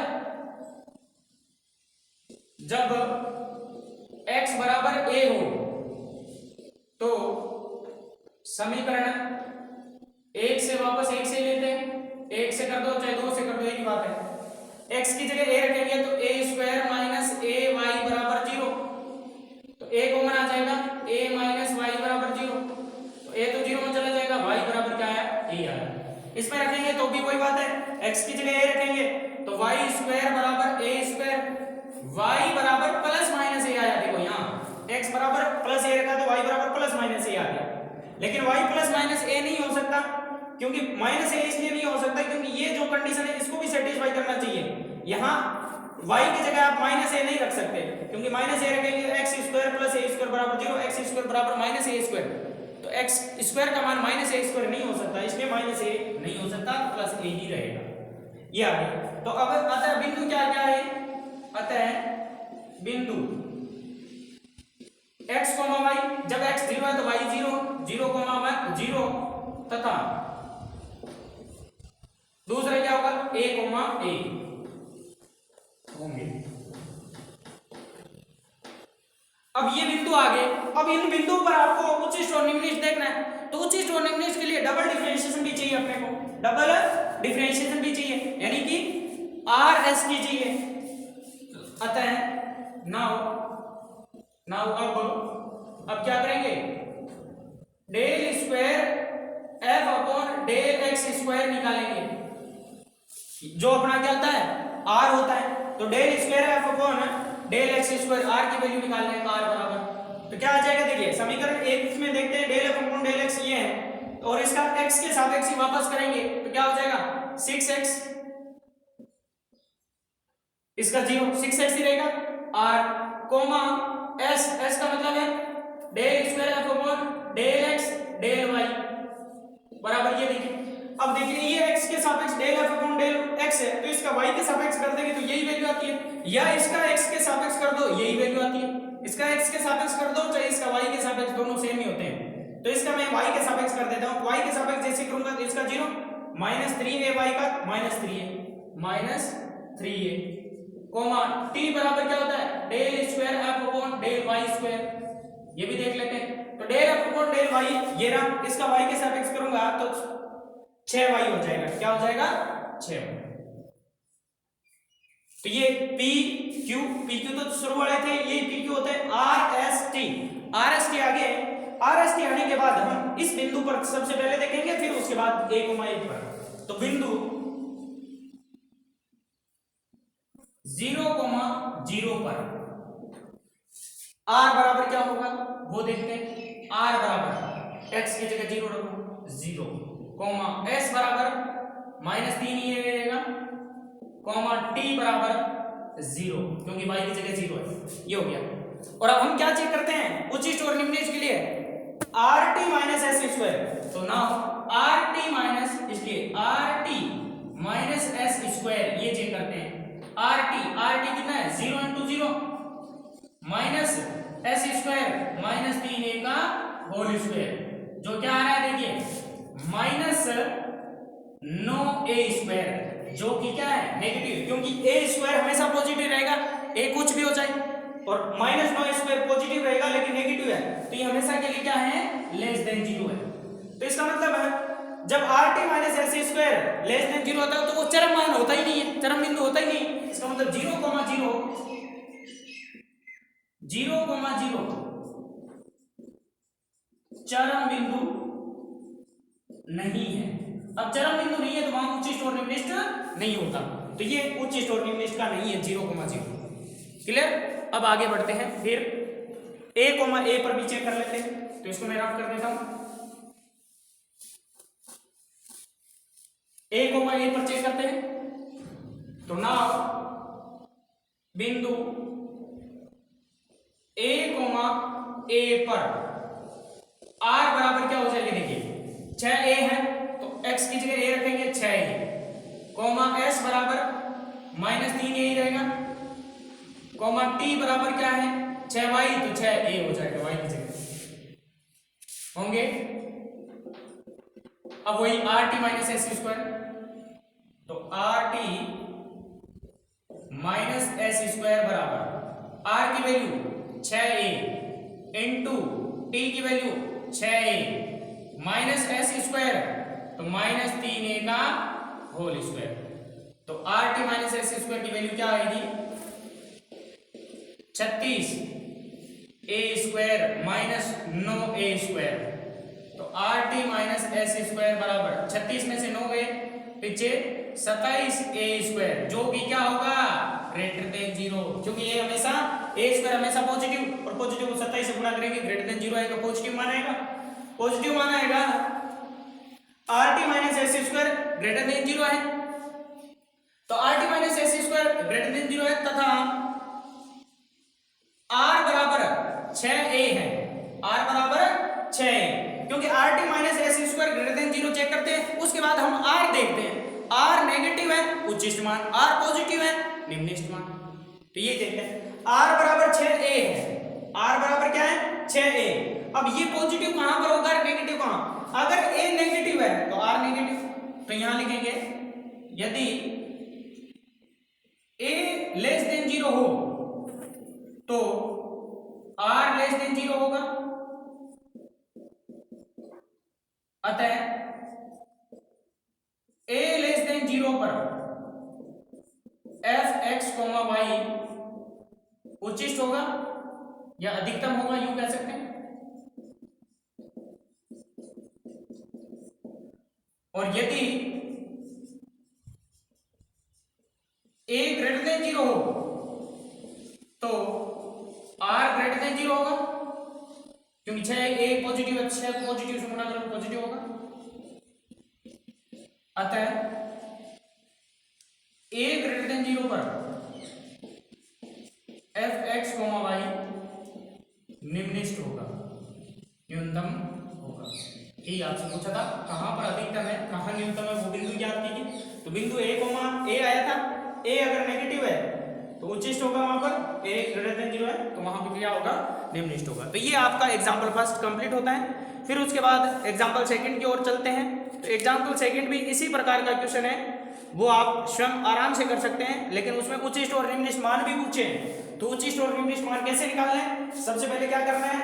जब x बराबर a हो तो समीकरण एक से वापस एक से लेते हैं, एक से कर दो चाहे दो से कर दो, एक ही बात है। x की जगह a रखेंगे तो a square minus a y बराबर 0, तो a कॉमन आ जाएगा, a माइनस y बराबर 0, तो a तो 0 में चला जाएगा, y बराबर क्या आया, a आया। इसमें रखेंगे तो भी वही बात है, x की जगह a रखेंगे तो y स्क्वायर बराबर a स्क्वायर, y बराबर प्लस माइनस a आया। देखो यहाँ x बराबर प्लस a रखा तो y बराबर प्लस माइनस a आ गया, लेकिन y प्लस माइनस a नहीं हो सकता, क्योंकि माइनस a इसलिए नहीं हो सकता क्योंकि ये जो कंडीशन है इसको भी सेटिस्फाई करना चाहिए। यहाँ y की जगह आप माइनस a नहीं रख सकते, क्योंकि माइनस a रखेंगे x square plus a square बराबर 0, x स्क्वायर बराबर माइनस a स्क्वायर, तो x स्क्वायर का मान माइनस a स्क्वायर नहीं हो सकता, इसलिए माइनस a नहीं हो सकता, प्लस a ही रहेगा। ये आ गया। तो अब अतः बिंदु क्या क्या है, अतः बिंदु x, y, जब x 0 है तो y 0, 0, 0 तथा दूसरा क्या होगा a, होंगे। अब ये बिंदु आ गए, अब इन बिंदुओं पर आपको उच्चिष्ट और निम्निष्ट देखना है, तो उच्चिष्ट और निम्निष्ट के लिए डबल डिफरेंशिएशन भी चाहिए अपने को, डबल डिफरेंशिएशन भी चाहिए, यानी कि RS की चाहिए। अतः नाउ अब क्या करेंगे, del square f upon del x square निकालेंगे, जो अपना क्या होता है r होता है, तो del square f upon del x square, r की वैल्यू निकालना है, r बराबर तो क्या आ जाएगा, देखिए समीकरण एक में देखते हैं, del f upon del x ये है और इसका x के सापेक्ष वापस करेंगे तो क्या हो जाएगा 6x, इसका 0 6x ही रहेगा, r कोमा s का मतलब है del square f upon del x del y बराबर, ये देखिए अब देखिए ये x के सापेक्ष del f upon del x है, तो इसका y के सापेक्ष कर देंगे तो यही वैल्यू आती है, या इसका x के सापेक्ष कर दो यही वैल्यू आती है, इसका x के सापेक्ष कर दो चाहे इसका y के सापेक्ष, दोनों सेम ही होते हैं, तो इसका मैं y के सापेक्ष कर देता हूं, y के सापेक्ष जैसे करूंगा तो इसका 0 -3ay का -3a कोमा t बराबर क्या होता है del square f upon del y square, ये भी देख लेते हैं, तो del f upon del y ये रहा, इसका y के सापेक्ष करूंगा तो 6y हो जाएगा, क्या हो जाएगा 6y। तो ये PQ तो शुरू वाले थे, ये PQ होते हैं RST आने के बाद हम इस बिंदु पर सबसे पहले देखेंगे, फिर उसके बाद a, पर, तो बिंदु 0, 0 पर r बराबर क्या होगा वो देखते हैं, r बराबर x की जगह 0 रखो 0, s बराबर -3 ही रहेगा, t बराबर 0 क्योंकि y की जगह 0 है, ये हो गया। और अब हम क्या चेक करते हैं उच्चिष्ट और निम्निष्ट के लिए RT माइनस s स्क्वायर, तो नाउ RT माइनस, इसलिए RT माइनस s स्क्वायर ये चेक करते हैं, RT कितना है 0 × 0 माइनस s स्क्वायर -3a का होल स्क्वायर, जो क्या आ रहा है देखिए -9a स्क्वायर, जो कि क्या है नेगेटिव, क्योंकि a स्क्वायर हमेशा पॉजिटिव रहेगा, a कुछ भी हो जाए, और -9 स्क्वायर पॉजिटिव रहेगा लेकिन नेगेटिव है, तो ये हमेशा के लिए क्या है <0 है। तो इसका मतलब है जब RT माइनस s स्क्वायर <0 होता है तो वो चरम मान होता ही नहीं है, चरम बिंदु होता ही नहीं, इसका मतलब 0, 0 चरम बिंदु नहीं है। अब चरम बिंदु नहीं है तो वहां उच्चिष्ट और निम्निष्ट नहीं होता, तो ये उच्चिष्ट और निम्निष्ट का नहीं है 0, 0 क्लियर। अब आगे बढ़ते हैं, फिर a, पर भी चेक कर लेते हैं, तो इसको मैं रफ कर देता हूं, a, पर चेक करते हैं, तो नाउ बिंदु a, पर r बराबर क्या हो जाएगा, देखिए 6a है तो x की जगह a रखेंगे 6a, s बराबर -3a ही रहेगा, t बराबर क्या है 6y, तो 6a हो जाएगा y की जगह होंगे। अब वही RT माइनस s स्क्वायर, तो RT माइनस s स्क्वायर बराबर r की वैल्यू 6a इंटू टी की value 6a minus S square तो माइनस 3a का होल स्क्वायर। तो are t minus S square की वैल्यू क्या आएगी 36 ए स्क्वायर माइनस 9a स्क्वायर। तो are t minus S square बराबर 36 में से 9 गए पीछे 27a स्क्वायर जो कि क्या होगा ग्रेटर देन 0, क्योंकि ये हमेशा ए स्क्वायर हमेशा पॉजिटिव और पॉजिटिव को 27 से गुणा करेंगे ग्रेटर देन 0 आएगा, पॉजिटिव मानेगा, पॉजिटिव मानेगा। Are t minus S square greater than 0 है, तो are t minus S square greater than 0 है तथा आर बराबर 6a है, आर बराबर 6a, क्योंकि r t minus S square greater than 0 check करते हैं, उसके बाद हम आर देखते हैं, आर नेगेटिव है उच्चिष्ट मान, आर पॉजिटिव है निम्निष्ठ मान। तो ये देखते हैं आर बराबर 6a है, आर बराबर क्या है 6a। अब ये पॉजिटिव कहां पर होगा नेगेटिव कहां, अगर a नेगेटिव है तो आर नेगेटिव, तो यहां लिखेंगे यदि a लेस देन 0 हो तो r लेस देन 0 होगा, अतः a लेस देन 0 पर f x, y उच्चिष्ट होगा या अधिकतम होगा यूं कह सकते हैं। और यदि a ग्रेटर देन 0 हो तो r ग्रेटर देन 0 होगा, क्योंकि 6 a पॉजिटिव है, 6 को पॉजिटिव से गुणा करो पॉजिटिव होगा, अतः a ग्रेटर देन 0 पर f x, y निम्निष्ठ होगा, न्यूनतम होगा। ये आपसे पूछा था कहां पर अधिकतम है कहां न्यूनतम है, वो बिंदु याद कीजिए। तो बिंदु a आया था, a अगर नेगेटिव है तो उच्चिष्ट होगा, वहां पर a ग्रेटर देन 0 है तो वहां पर क्या होगा निम्निष्ठ होगा। तो ये आपका एग्जांपल फर्स्ट कंप्लीट होता है। फिर उसके बाद एग्जांपल सेकंड की ओर चलते हैं। तो एग्जांपल सेकंड भी इसी प्रकार का क्वेश्चन है, वो आप स्वयं आराम से कर सकते हैं, लेकिन उसमें उच्चिष्ट और निम्निष्ठ मान भी पूछे हैं। तो उच्चिष्ट और निम्निष्ठ मान कैसे निकालना है, सबसे पहले क्या करना है,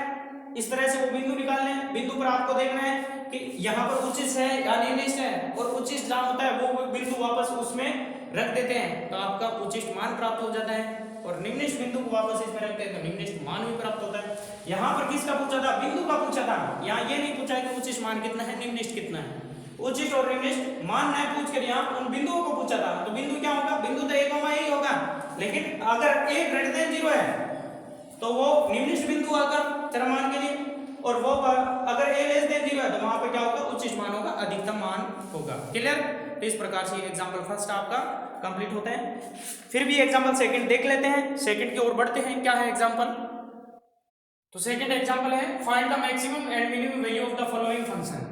इस तरह से वो बिंदु निकालने हैं। बिंदु पर आपको देखना है कि यहाँ पर उच्चिष्ट है या निम्निष्ठ है, और उच्चिष्ट जहां होता है वो बिंदु वापस उसमें रख देते हैं तो आपका उच्चिष्ट मान प्राप्त हो जाता है, और निम्निष्ठ बिंदु को वापस इसमें रखते हैं तो निम्निष्ठ मान भी प्राप्त होता है। यहाँ पर किसका पूछा था, बिंदु का पूछा था, यहाँ ये नहीं पूछा कि उच्चिष्ट मान कितना है निम्निष्ठ कितना है। उच्चिष्ट और निम्निष्ठ मान नहीं पूछ कर यहाँ उन बिंदुओं को पूछा था। तो बिंदु क्या होगा, बिंदु तो a, ही होगा, लेकिन अगर a ग्रेटर देन 0 है तो वो निम्निष्ठ बिंदु आकर चरमान के लिए, और वो अगर a लेस देन 0 है तो वहां पर क्या होगा उच्चिष्ट मान होगा, अधिकतम मान होगा। क्लियर। तो इस प्रकार से एग्जांपल फर्स्ट आपका कंप्लीट होता है। फिर भी एग्जांपल सेकंड देख लेते हैं, सेकंड की ओर बढ़ते हैं। क्या है एग्जांपल, तो सेकंड एग्जांपल है find the maximum and minimum value of the following function.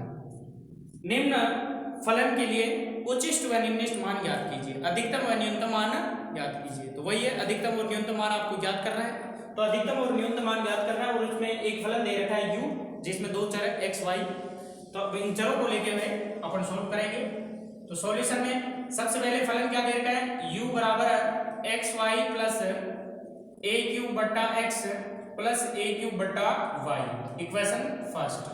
निम्न फलन के लिए उच्चिष्ट व निम्निष्ठ मान ज्ञात कीजिए, अधिकतम व न्यूनतम मान ज्ञात कीजिए। तो वही है, अधिकतम और न्यूनतम मान आपको ज्ञात करना है। तो अधिकतम और न्यूनतम मान ज्ञात करना है, और उसमें एक फलन दे रखा है u, जिसमें दो चर है x, y। तो अब इन चरों को लेके हुए अपन सॉल्व करेंगे। तो सॉल्यूशन में सबसे पहले फलन क्या दे रखा है, u बराबर एक्स वाई प्लस ए क्यूब बट्टा एक्स प्लस ए क्यूब बट्टा वाई, इक्वेशन फर्स्ट।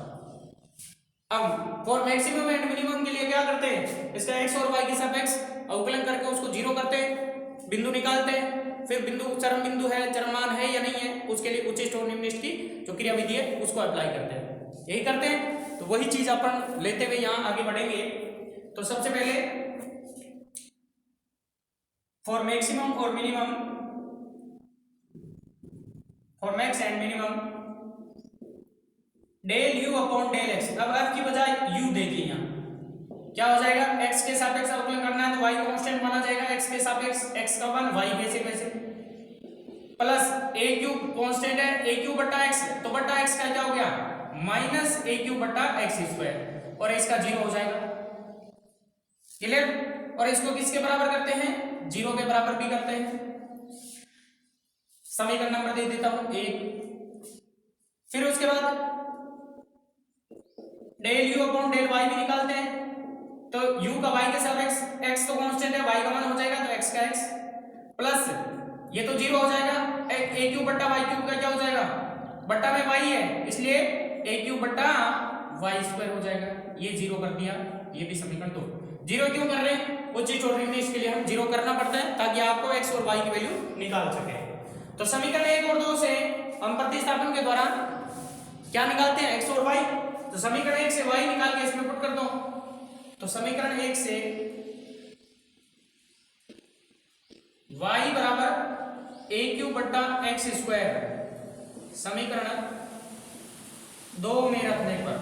अब फॉर मैक्सिमम एंड मिनिमम के लिए क्या करते हैं, इसका x और y के सापेक्ष अवकलन करके उसको जीरो करते हैं, बिंदु निकालते हैं, फिर बिंदु चरम बिंदु है, चरमान है या नहीं है, उसके लिए उच्चिष्ट और निम्निष्ठ की जो क्रिया विधि है उसको अप्लाई करते हैं। यही करते हैं, तो वही चीज अपन लेते हुए यहाँ आगे बढ़ेंगे। तो सबसे पहले फॉर मैक्सिमम और minimum, for max and minimum del u upon del x। अब f की बजाय u देखिए, यहाँ क्या हो जाएगा, x के सापेक्ष अवकलन करना है तो y कांस्टेंट माना जाएगा, x के सापेक्ष x का 1 y वैसे प्लस a क्यूब कांस्टेंट है, a क्यूब बट्टा x, तो बट्टा x का क्या हो गया माइनस a क्यूब बट्टा x स्क्वायर, और इसका 0 हो जाएगा। क्लियर। और इसको किसके बराबर करते हैं, 0 के बराबर भी करते हैं। समीकरण नंबर दे देता हूं 1। फिर उसके बाद del u upon del y भी निकालते हैं। तो u का y के सापेक्ष x तो कांस्टेंट है, y का मान हो जाएगा तो x का x प्लस ये तो 0 हो जाएगा, ए क्यूब बट्टा वाई क्यूब का क्या हो जाएगा, बट्टा में वाई है इसलिए ए क्यूब बट्टा वाई स्क्वायर हो जाएगा, ये 0 कर दिया, ये भी समीकरण। तो 0 क्यों कर रहे हैं, उच्च चोट में इसके लिए हम 0 करना पड़ता है ताकि आपको x और y की वैल्यू निकाल सके। तो समीकरण 1 और 2 से हम प्रतिस्थापन के द्वारा क्या निकालते हैं, x और y। तो समीकरण 1 से y निकाल के इसमें पुट कर दो। तो समीकरण 1 से y बराबर ए क्यूब बट्टा एक्स स्क्वायर, समीकरण 2 में रखने पर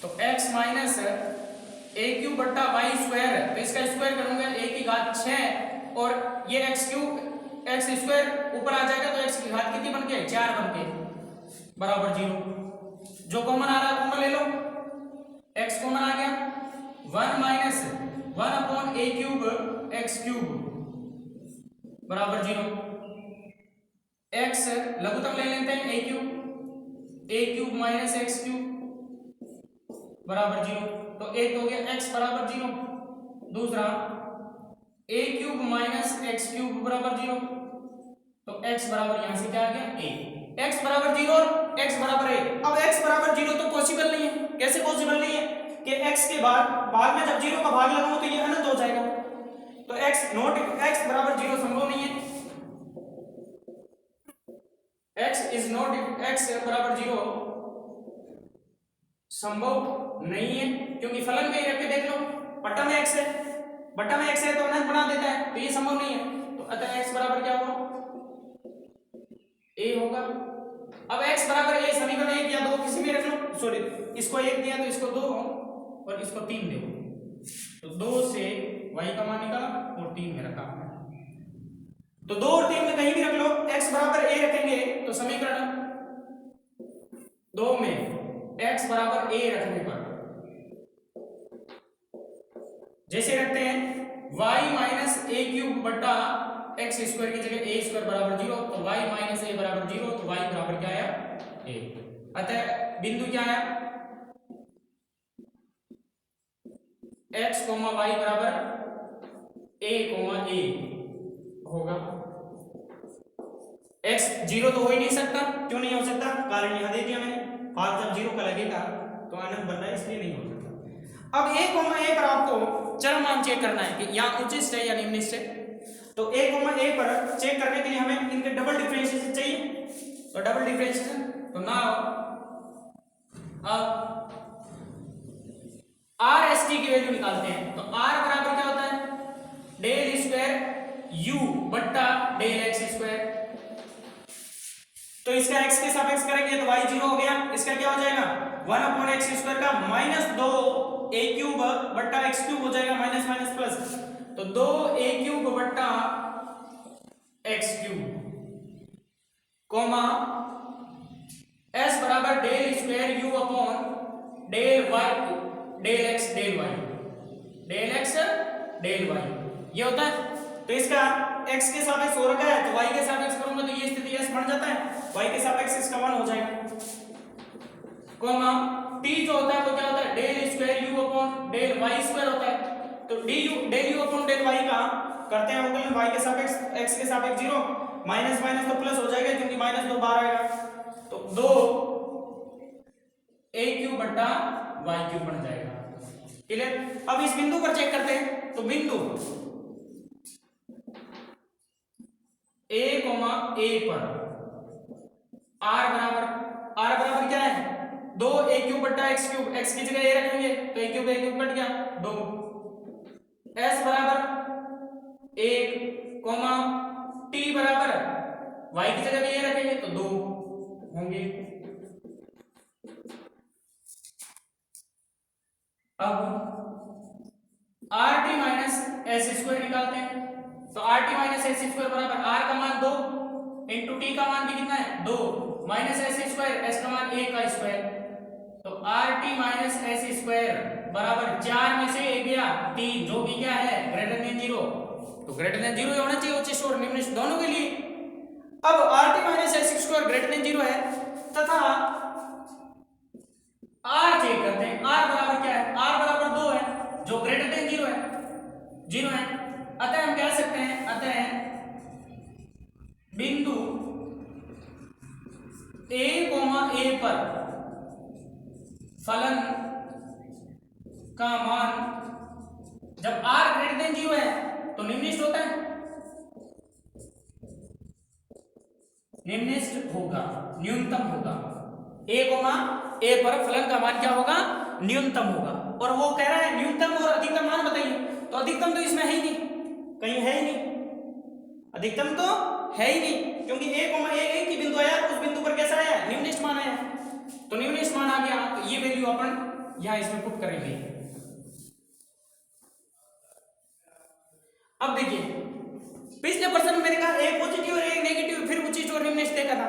तो x माइनस ए क्यूब बट्टा वाई स्क्वायर, तो इसका स्क्वायर करूंगा a की घात 6 और ये x क्यूब एक्स स्क्वायर ऊपर आ जाएगा तो x की घात कितनी बन के 4 बन के बराबर 0। जो कॉमन आ रहा है कॉमन ले लो, x कॉमन आ गया, 1 माइनस 1 अपॉन ए क्यूब एक्स क्यूब बराबर 0। x लघुत्तम ले लेते हैं ए क्यूब माइनस एक्स क्यूब बराबर 0। तो एक हो गया x बराबर 0, दूसरा ए क्यूब माइनस एक्स क्यूब बराबर 0। तो x बराबर यहां से क्या आ गया a, x बराबर 0 और x बराबर a। अब x बराबर 0 तो पॉसिबल नहीं है, कैसे पॉसिबल नहीं है कि x के बाद भाग में जब 0 का भाग लगाऊं तो ये अनंत हो जाएगा, तो x बराबर 0 संभव नहीं है, x बराबर 0 संभव नहीं है, क्योंकि फलन में ही रख के देख लो, बट्टा में x है, बट्टा में x है तो अनंत बना देता है, तो ये संभव नहीं है। तो अतः x बराबर क्या होगा, a होगा। अब x बराबर a समीकरण 1 या 2 किसी में रख लो, सॉरी इसको 1 दिया तो इसको 2 और इसको 3 दे, तो 2 से y का मान निकाला और 3 में रखा। तो 2 और 3 में कहीं भी रख लो, x बराबर a रखेंगे तो समीकरण 2 में x बराबर a रखने पर जैसे रखते हैं y माइनस ए क्यूब बट्टा एक्स स्क्वायर की जगह a स्क्वायर बराबर 0, तो y माइनस a बराबर 0, तो y बराबर क्या आया a। अतः बिंदु क्या आया, x y बराबर a होगा। x 0 तो हो ही नहीं सकता, क्यों नहीं हो सकता, कारण यहां दे दिया मैंने, भाग जब 0 का लगेगा तो अनंत बन रहा है इसलिए नहीं हो सकता। अब a पर आपको चरम मान चेक करना है कि यहाँ उच्चिष्ट है या निम्निष्ट है। तो a पर चेक करने के लिए हमें इनके डबल डिफरेंशिएशन चाहिए, तो डबल डिफरेंशिएशन, तो नाउ अब r s t की वैल्यू निकालते हैं। तो r बराबर क्या होता है, डेल स्क्वायर u बट्टा डेल एक्स स्क्वायर। तो इसका x के सापेक्ष करेंगे तो y 0 हो गया, इसका क्या हो जाएगा 1 अपॉन एक्स स्क्वायर का माइनस 2 a क्यूब बट्टा एक्स क्यूब हो जाएगा, माइनस माइनस प्लस, तो 2 a क्यूब बट्टा एक्स क्यूब कोमा s बराबर del square u upon del y del x del y, del x del y ये होता है। तो इसका x के सापेक्ष हो रखा है तो y के सापेक्ष करूंगा तो ये स्थिति s बन जाता है, y के सापेक्ष इसका 1 हो जाएगा, कोमा t जो होता है वो क्या होता है del square u upon del y square होता है। तो del u upon del y का करते हैं अवकलन, y के सापेक्ष x के सापेक्ष 0, माइनस माइनस तो प्लस हो जाएगा क्योंकि माइनस 2 बाहर आएगा, तो 2 a क्यूब बट्टा y क्यूब बन जाएगा। क्लियर। अब इस बिंदु पर चेक करते हैं, तो बिंदु a पर r बराबर क्या है 2 a क्यूब बट्टा एक्स क्यूब, x की जगह a रखेंगे तो a क्यूब कट गया 2, s बराबर 1 t बराबर y की जगह भी a रखेंगे तो 2 होंगे। अब rt माइनस एस स्क्वायर निकालते हैं, तो rt माइनस एस स्क्वायर बराबर r का मान 2 इंटू t का मान भी कितना है 2 माइनस एस स्क्वायर, s का मान a का स्क्वायर, तो rt माइनस एस स्क्वायर बराबर 4 में से 1 गया 3 जो कि क्या है ग्रेटर देन 0, तो ग्रेटर देन 0 होना चाहिए उच्च और निम्न दोनों के लिए। अब rt minus S square greater than 0 है तथा r चेक करते हैं, r बराबर क्या है, r बराबर 2 है जो ग्रेटर देन 0 है, 0 है, अतः हम क्या बिंदु ए कोमा ए पर फलन का मान जब r ग्रेटर देन 0 है तो निम्नलिखित होता है, निम्नलिखित होगा, न्यूनतम होगा। a कोमा ए पर फलन का मान क्या होगा, न्यूनतम होगा। और वो कह रहा है न्यूनतम और अधिकतम मान बताइए, तो अधिकतम तो इसमें है ही नहीं, कहीं है ही नहीं, अधिकतम तो है ही नहीं, क्योंकि a कोमा ए एक ही बिंदु आया, उस बिंदु पर कैसा आया, निम्नलिखित मान आया, तो निम्नलिखित मान आ गया, तो ये वैल्यू अपन यहां इसमें पुट करेंगे। अब देखिए पिछले प्रश्न में मैंने कहा एक पॉजिटिव और एक नेगेटिव, फिर उचित और निम्नलिखित देखा था।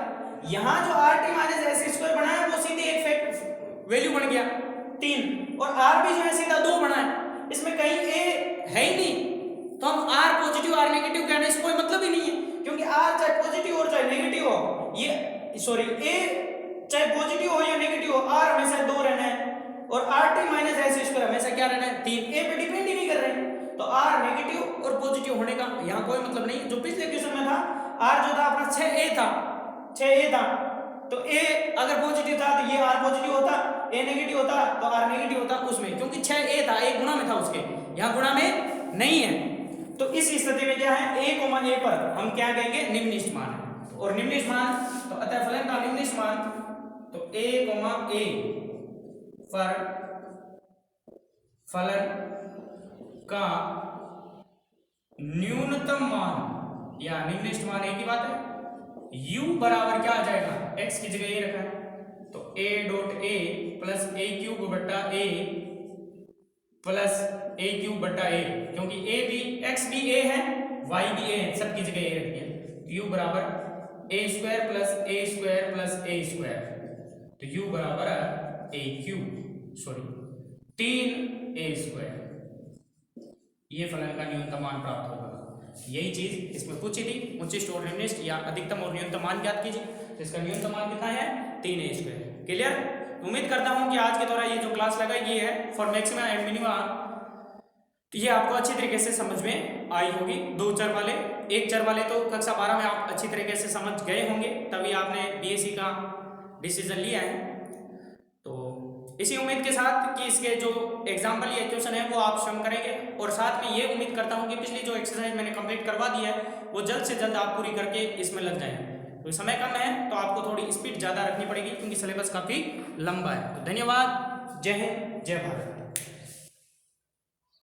यहां जो rt माइनस एस स्क्वायर बना है वो सीधे एक फैक्ट वैल्यू बन गया 3, और r भी जो है सीधा 2 बना है, इसमें कहीं a है ही नहीं, तो हम r पॉजिटिव r नेगेटिव कहने से कोई मतलब ही नहीं है, क्योंकि r चाहे पॉजिटिव हो चाहे नेगेटिव हो, ये सॉरी a चाहे पॉजिटिव हो या नेगेटिव हो, r हमेशा 2 रहना है, और rt माइनस एस स्क्वायर हमेशा क्या रहना है, 3। a पे डिपेंड ही नहीं कर रहे हैं, तो r नेगेटिव और पॉजिटिव होने का यहाँ कोई मतलब नहीं। जो पिछले क्वेश्चन में था r जो था अपना 6a था, 6a था, तो a अगर पॉजिटिव था तो ये r पॉजिटिव होता, a नेगेटिव होता तो r नेगेटिव होता उसमें, क्योंकि 6a था, a गुणा में था उसके, यहाँ गुणा में नहीं है। तो इस स्थिति में क्या है, a कोमा a पर हम क्या कहेंगे, निम्नलिखित मान है, और निम्नलिखित मान तो अतः फलन का निम्नलिखित मान, तो a कोमा a पर फलन का न्यूनतम मान या निम्नलिखित मान एक ही बात है, u बराबर क्या आ जाएगा, x की जगह a रखा है, तो a dot a plus a cube बट्टा a प्लस a क्यूब बट्टा a, क्योंकि a भी x भी a है y भी a है, सबकी जगह a रखी है, u बराबर a square plus a square, तो u बराबर a cube sorry 3a square, ये फलन का न्यूनतम मान प्राप्त होगा। यही चीज इसमें पूछी थी, उचिष्ट और निम्नलिखित या अधिकतम और न्यूनतम मान ज्ञात कीजिए, तो इसका न्यूनतम मान कितना है, 3a स्क्वायर। क्लियर? उम्मीद करता हूं कि आज के दौरान ये जो क्लास लगाई गई है फॉर मैक्सिमा एंड मिनिमा, तो ये आपको अच्छी तरीके से समझ में आई होगी। 2 चर वाले, 1 चर वाले तो कक्षा 12 में आप अच्छी तरीके से समझ गए होंगे, तभी आपने बीएससी का डिसीजन लिया है। तो इसी उम्मीद के साथ कि इसके जो एग्जाम्पल या क्वेश्चन है वो आप स्वयं करेंगे, और साथ में ये उम्मीद करता हूँ कि पिछली जो एक्सरसाइज मैंने कंप्लीट करवा दी है वो जल्द से जल्द आप पूरी करके इसमें लग जाएं। तो समय कम है तो आपको थोड़ी स्पीड ज़्यादा रखनी पड़ेगी, क्योंकि सिलेबस काफ़ी लंबा है। तो धन्यवाद, जय हिंद, जय भारत।